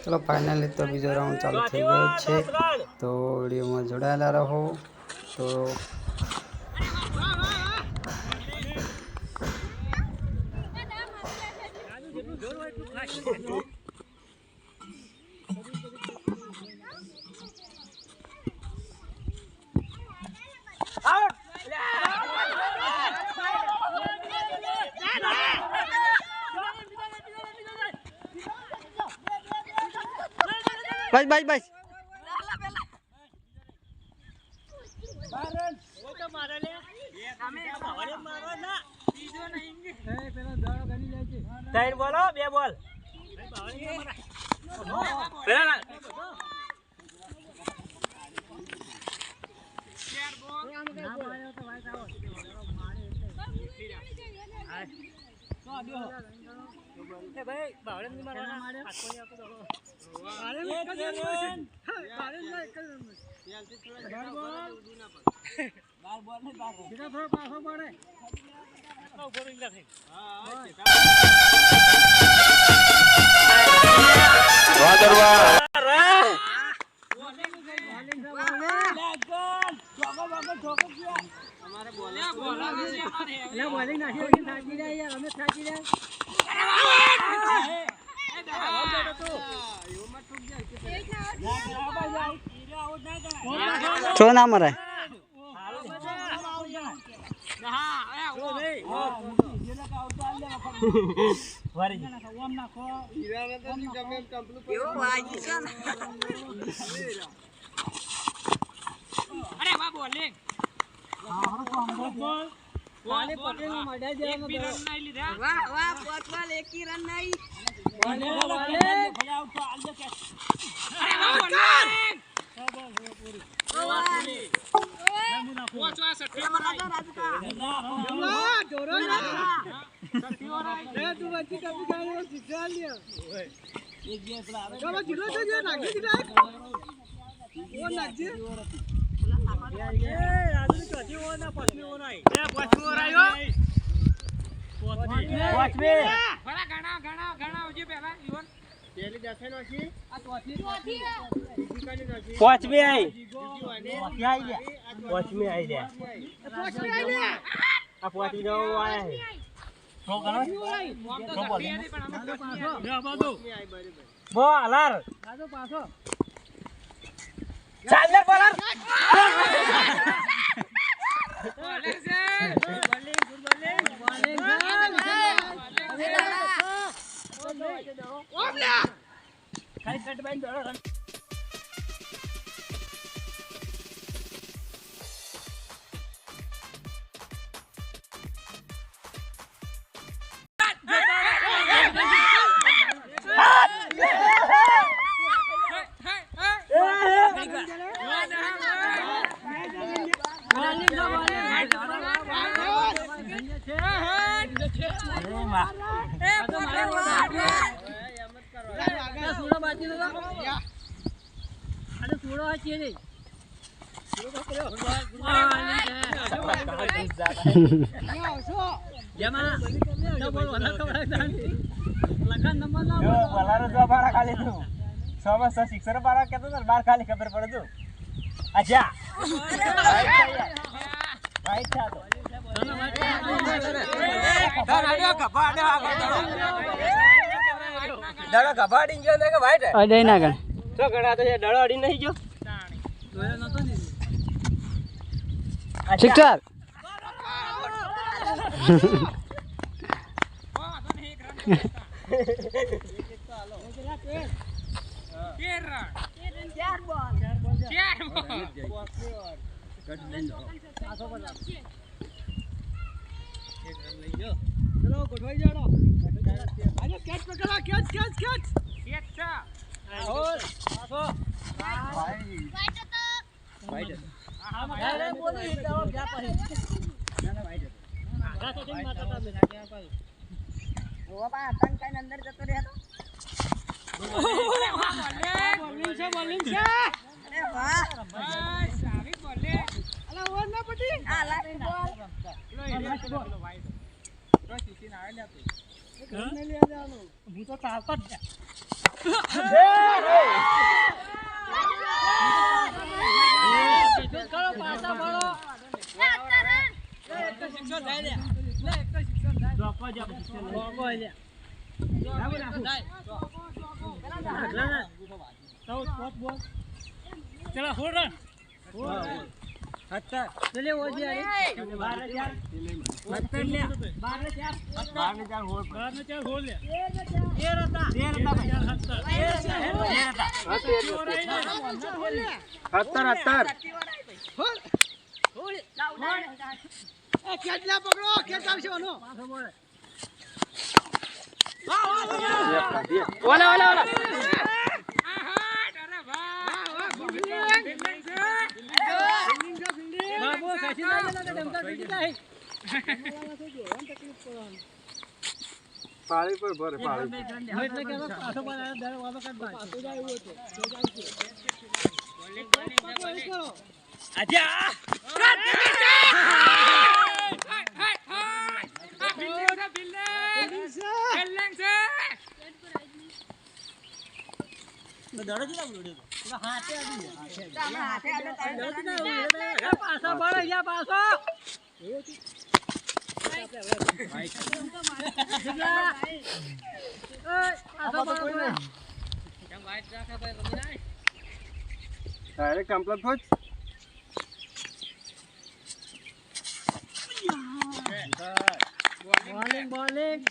चलो फाइनली तो बीजो राउंड चालू થઈ ગયો છે તો વિડીયોમાં જોડાયેલા રહો તો बस बोलो बे बोल छो ना मरे पांचवी आई पांचवी जो आया है बॉलर चालर बॉलर खाली कट बाइन दौड़ो रन सिक्सर बारा कहता था बार खाली खबर पड़े तू अच्छा राइट था तो डड़ा कबाड़ी जो ने के वाइट है अडे ना कर तो गड़ा तो ये डड़ा अड़ी नहीं जो જોયો નતો ને સિક્ટર चलो गोठवाई जाओ आजा कैच पकड़ा कैच और आसो वाइट तो वाइट अरे बोलो ये क्या पर ना वाइट आगा तो दिन मारता था मेरा क्या पर वो बा तंग काई अंदर जतो रे तो बॉलिंग से अरे वाह सारी बोले अला वो ना पटी आला बॉल लो वाइट तो सीसी ना आया ले तो घर में ले जानो હું તો ચાલતો જ કરો પાછા વળો શિક્ષણ થાય લે એક શિક્ષણ થાય ડોકો જા ડોકો લે ચલો હોડ રન હત્તા ચલે ઓજી આરે 12 લે 12 હોડ 12 હોડ લે 13 હતા કેટલા પકડો કેટલા આવશે ઓનો ઓલા બાબો સાચી ના ડમકા પીડી જાય પાળી પર ભરે પાળી એટલે કે પાછો પર દર વાળો કાઢ પાછો જાય એવું હતો આજા પાછો બળે જા પાછો ડાયરેક્ટ કમ્પ્લીટ હોજ બોલિંગ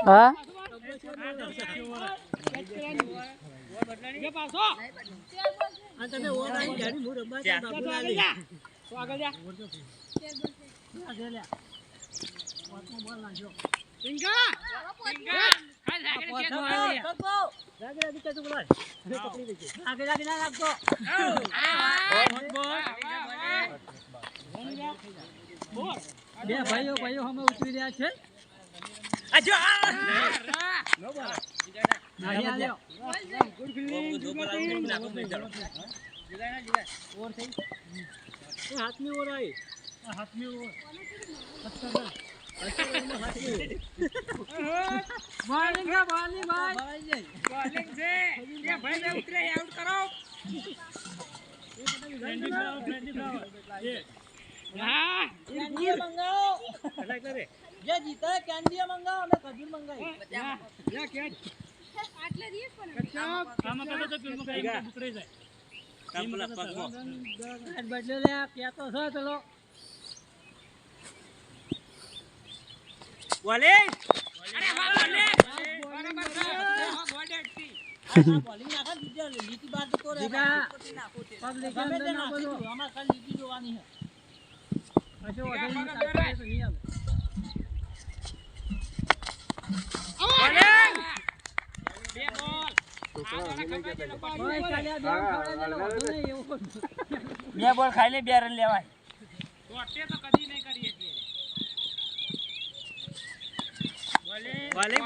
હા બે ભાઈઓ અમે ઉતરી રહ્યા છે હાથની ઓર આવી હાથની ઓર બોલિંગ છે બોલિંગ ભાઈ બોલિંગ છે એ ભાઈને ઉતરે આઉટ કરો હા કેન્ડી મંગાવો કેટલા કરે જે જીતે કેન્ડી મંગાવો અમે ખજૂર મંગાવી યા કે આટલે દીસ પણ કામ કરે તો ટીમ કઈ ઉતરે જાય કામ પગો બદલે લે કે તો છે ચલો બોલે અરે વાહ બોલે બરાબર છે ગોડેટી બોલિંગ નાખા બીજા લીટી બાર તો રે પબ્લિક અંદર ના બોલો અમાર ખાલી લીટી જોવાની છે અશો ઓઢી કાઢે તો નહીં આવે બોલિંગ બે બોલ બે બોલ ખાઈ લે બે રન લેવાય તો અટે તો કદી નહીં કરીએ છીએ બોલિંગ બોલિંગ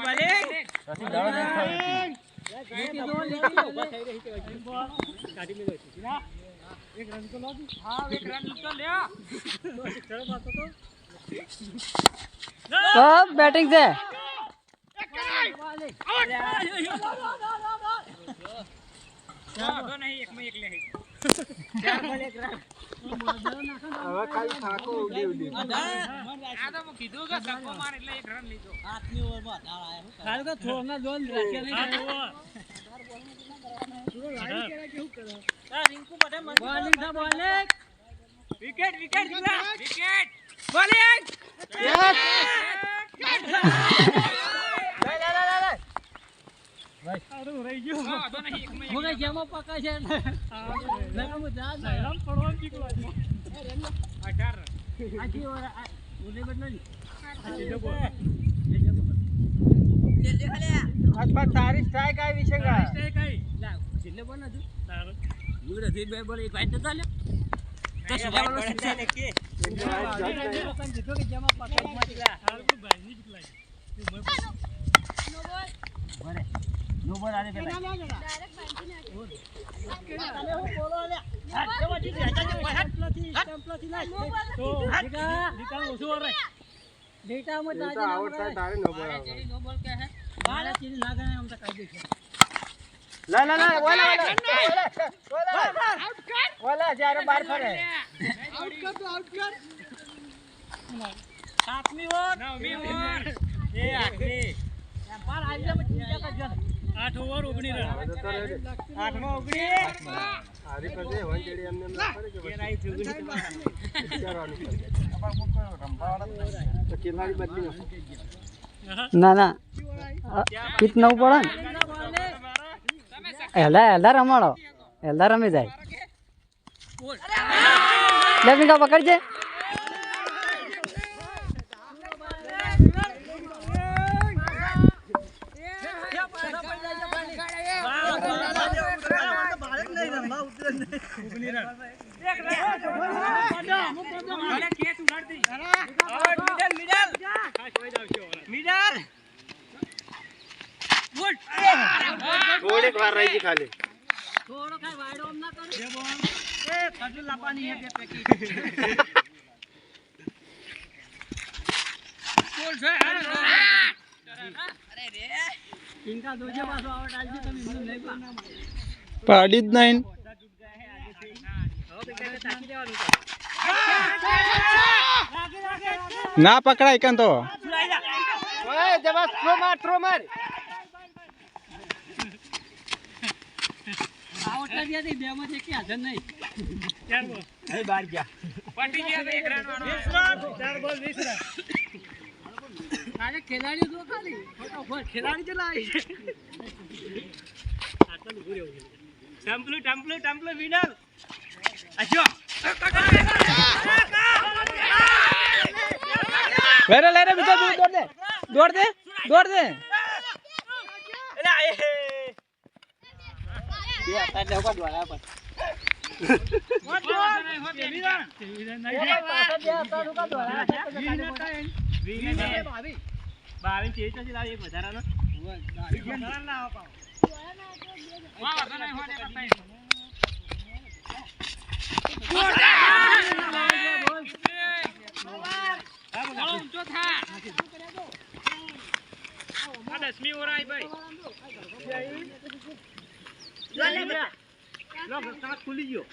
પછી દડો નહીં ખાવી લીટી દો લીટી ઉભા થઈ રહી છે બોલ કાઢી મેલો છે ના એક રન તો લો હા એક રન તો લે તો ચલો માતો તો બેટિંગ છે હવે ખાલી થાકો ઉડી ઉડી આ તો હું કીધું કે સકો માર એટલે એક રન લીધો હાથની ઓવરમાં ધાર આયો ખાલી તો થોરના જોન રાખે નહીં પૂરો લાઈન કેરા કેવું કરે આ રિંકુ બટે બોલિંગ થા બોલિંગ વિકેટ વિકેટ જીલા વિકેટ બોલિંગ યસ ભાઈ આરું રહી ગયો હા તો નહીં એકમાં મને જેમો પકા છે ને નકમ જા રમ પડવા નીકળો 18 આજી ઓર ઉને બદલી આજ પર તારી સ્ટ્રાઇક આવી છે ગા સ્ટ્રાઇક આવી લા છેલ્લે બન હતું તારો મુગરે થી બે બોલ એક વાઈટ નતા લે તો સુધા બોલ છે ને કે લોકોને દીધો કે જેમાં પકડ માટલા હારું ભાઈ ની પકલાય ભરે નો બોલ આને પેલા ડાયરેક્ટ બાંધી નાખો તમે હું બોલો લે કેવા દી નથી સ્ટેમ્પલથી ના તો દીકા ઓછો રે ડેટા માં દાજે આવડતા તારે નો બોલ નો બોલ કે હે મારા ચીની લાગે ને આમ તો કાઈ દે ના ઓલા આઉટ કર ઓલા જ્યારે બાર ફરે આઉટ કર સાતમી ઓવર નવમી ઓવર એ આખરી પાર આવી જાય પછી બીજા કા 8 ઓવર 19 રન 8 માં 19 હારી કરજે વન જેડી એમને એમ ના કરે કે કેરાઈ જુગની વિચારવાનું તો ખેલાડી બદલી ના ના પિચ નવું પડે ને એલા રમાડો એલા રમી જાય લે મીઠા પકડજે થોડીક વાર રહી ગઈ ખાલી થોડો કઈ વાયડો આમ ના કરો એ ખજૂર લાવવાની હે બે પેકેટ બોલ છે અરે રે ઇનકા દોજે પાછો આવટ આલજી તમે મને લઈ પાડી જ નહીં ના પકડાય કેમ તો ઓય જબા થ્રો માર આવટ લાગી હતી બે માં છે કે હાજર નહીં ચાર બોલ એ બાર ગયા પટી ગયા એક રન વાળો 20 રન 4 બોલ 20 રન આજે ખેલાડીઓ જો ખાલી ફટાફટ ખેલાડી ચલા આવી આટલું પૂરો ટેમ્પલો વિનર આજો લેરે બીજો દોડ દે એટલે આય બે આતા એટલે હોકા દ્વારા પર ખુલી ગયો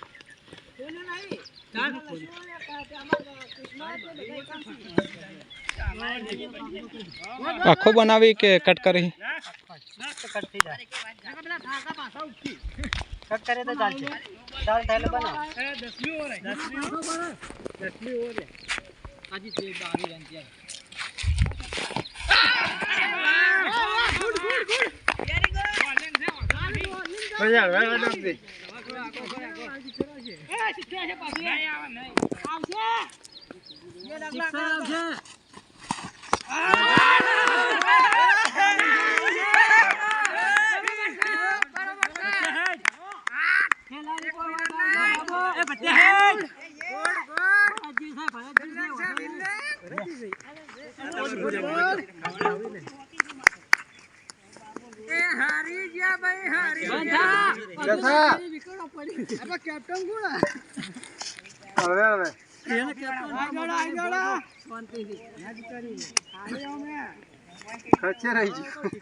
આખો બનાવી કે કટ કરી કટ કરે તો ચાલશે ચાલ થેલે બનાવ 10મી ઓવર આજે 22 રન થયા ખર્ચે રહી ગયું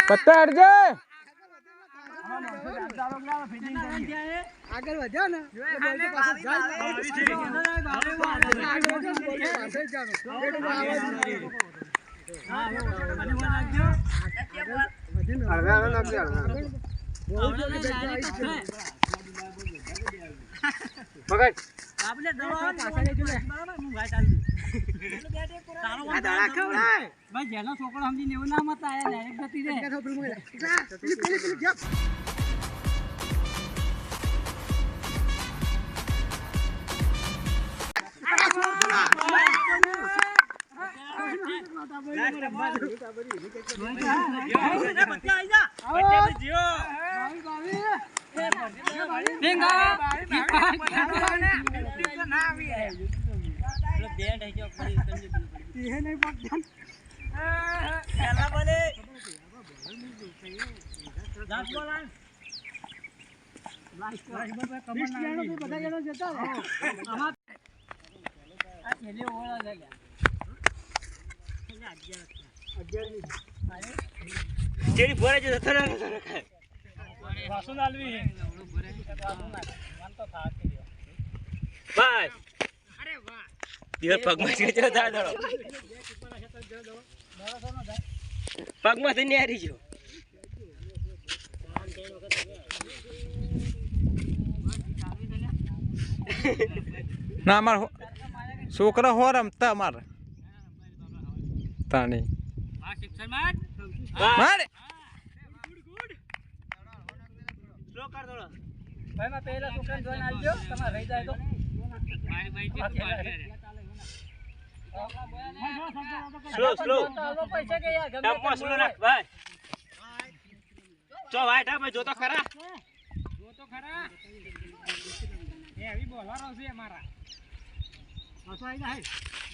પત્તા હટ જા આગળ વધ્યો ને આપણે દવા પાછળ જો બરાબર હું ભાઈ ચાલી તારો દવા ખવડાય ભાઈ જેનો છોકરો સમજીને એવું ના મત આયા ડાયરેક્ટ ગતિ રે જેડી ભરે છે જતો રહે વાસુ નાલવી બસ અરે વાહ દિવસ પગમાં છે જો દાદો પગમાં થી નેરી જો ના અમાર છોકરા હો રમતા અમાર તાણી મારે સ્લો કર દો ભાઈ માં પહેલા છોકરાને જોઈને આવજો તમારે રહી જાય તો સ્લો પૈસા કે યાર ટેમ્પો સ્લો રાખ ભાઈ ચો વાઈટ આ ભાઈ જો તો ખરા એ આવી બોલારો છે મારા પાછો આવી જાય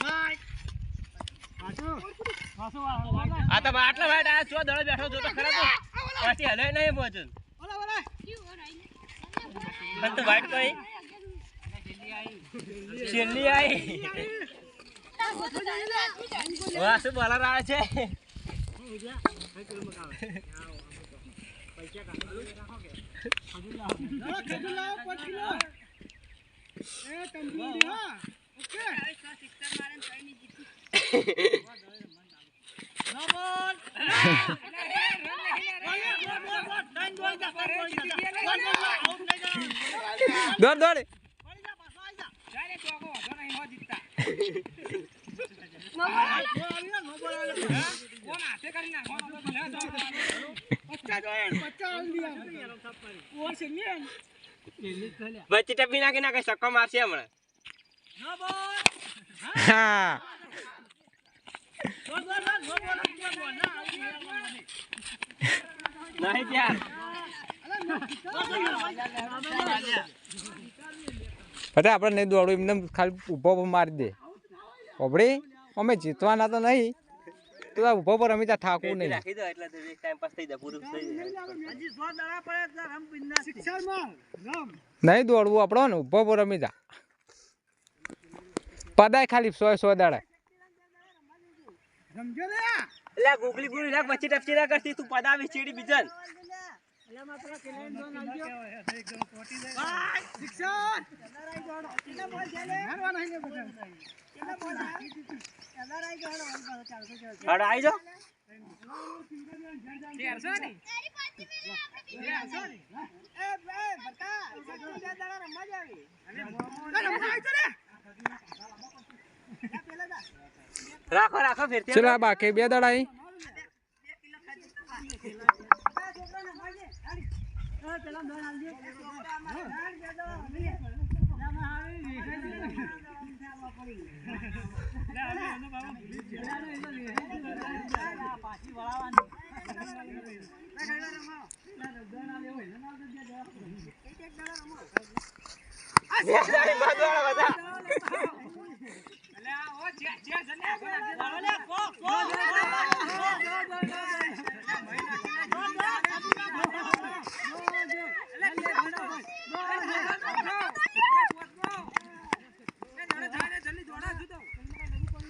બાય પાછો આ તો આટલા વાઈટ આ ચો દળ બેઠો જો તો ખરા તો પાછી હલે નહીં મોજન પણ તો વાઈટ કોઈ છેલ્લી આઈ વાહ શું બોલર આવે છે દોડ દોડ બચ્ચી ટપી નાખી નાખે સક્કો મારશે હમણાં હા નહીં ત્યાર પછી આપણે નહીં દોડવું એમને ખાલી ઊભો મારી દે ઓબડી અમે જીતવાના તો નહીં તો ઊભો પર રમી તા ઠાકું નહીં રાખી દો એટલે તો ટાઈમ પાસ થઈ જાય પૂરું થઈ જાય નહીં દોડવું આપણો ને ઊભો પર રમી જા પદાય ખાલી 100 દાડા એટલે ગોગલી ગુરી રાખ બચ્ચી ટપચી ના કરતી તું પદાવી ચીડી બીજન અરે આઈ જાઓ રાખો રાખો ફેરથી ચલા બાકી 2 દાડા અહીં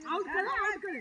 આઉટ કરે